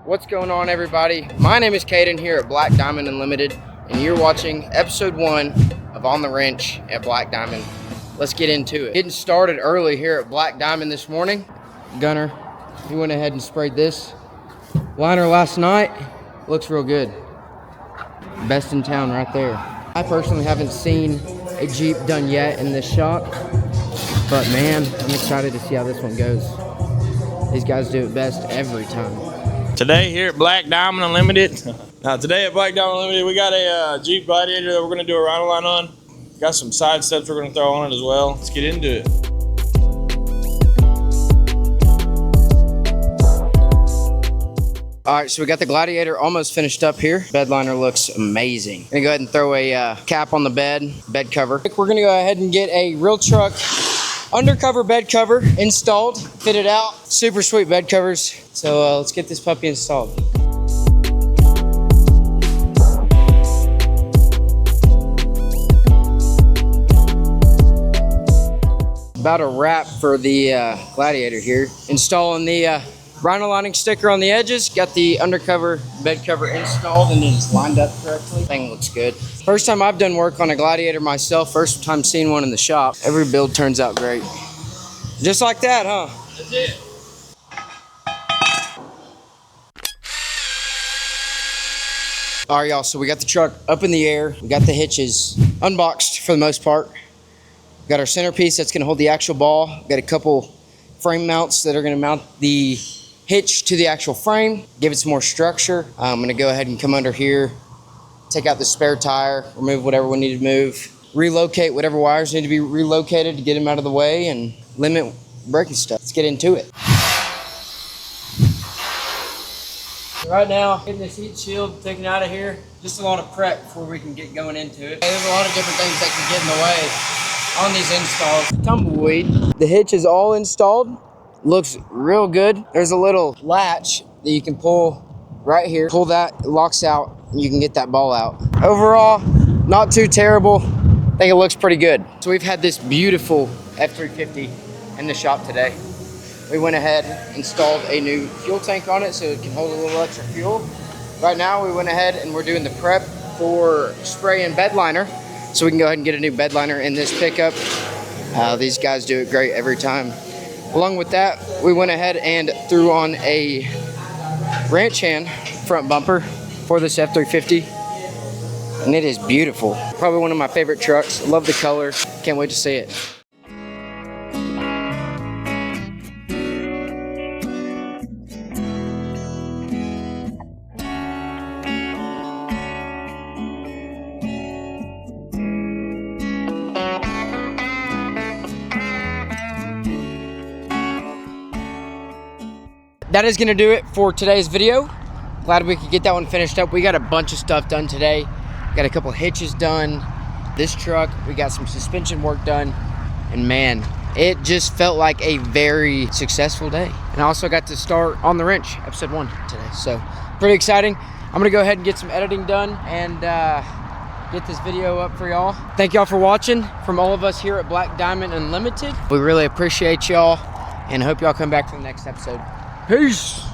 What's going on, everybody? My name is Caden here at Black Diamond Unlimited, and you're watching episode 1 of On the Wrench at Black Diamond. Let's get into it. Getting started early here at Black Diamond this morning. Gunner, he went ahead and sprayed this liner last night. Looks real good. Best in town right there. I personally haven't seen a Jeep done yet in this shop, but man, I'm excited to see how this one goes. These guys do it best every time. Today here at Black Diamond Unlimited. Today at Black Diamond Unlimited, we got a Jeep Gladiator that we're going to do a Rhino Line on. Got some side steps we're going to throw on it as well. Let's get into it. All right, so we got the Gladiator almost finished up here. Bedliner looks amazing. Gonna go ahead and throw a cap on the bed cover. We're gonna go ahead and get a real truck undercover bed cover installed, fitted out. Super sweet bed covers. So let's get this puppy installed. About a wrap for the Gladiator here. Installing the Rhino lining sticker on the edges, got the undercover bed cover installed and it's lined up correctly. Thing looks good. First time I've done work on a Gladiator myself, first time seeing one in the shop. Every build turns out great. Just like that, huh? That's it. All right, y'all, so we got the truck up in the air. We got the hitches unboxed for the most part. We got our centerpiece that's gonna hold the actual ball. Got a couple frame mounts that are gonna mount the hitch to the actual frame, give it some more structure. I'm gonna go ahead and come under here, take out the spare tire, remove whatever we need to move, relocate whatever wires need to be relocated to get them out of the way and limit braking stuff. Let's get into it. Right now, getting this heat shield taken out of here, just a lot of prep before we can get going into it. There's a lot of different things that can get in the way on these installs. Tumbleweed. The hitch is all installed. Looks real good. There's a little latch that you can pull right here. Pull that, it locks out, and you can get that ball out. Overall, not too terrible. I think it looks pretty good. So we've had this beautiful F350 in the shop today. We went ahead, installed a new fuel tank on it so it can hold a little extra fuel. Right now, we went ahead and we're doing the prep for spray and bed liner, so we can go ahead and get a new bed liner in this pickup. These guys do it great every time. Along with that, we went ahead and threw on a ranch hand front bumper for this F350, and it is beautiful. Probably one of my favorite trucks. Love the color. Can't wait to see it. That is gonna do it for today's video. Glad we could get that one finished up. We got a bunch of stuff done today. Got a couple hitches done. This truck, we got some suspension work done. And man, it just felt like a very successful day. And I also got to start On the Wrench, episode 1 today. So pretty exciting. I'm gonna go ahead and get some editing done and get this video up for y'all. Thank y'all for watching. From all of us here at Black Diamond Unlimited, we really appreciate y'all and hope y'all come back for the next episode. Peace.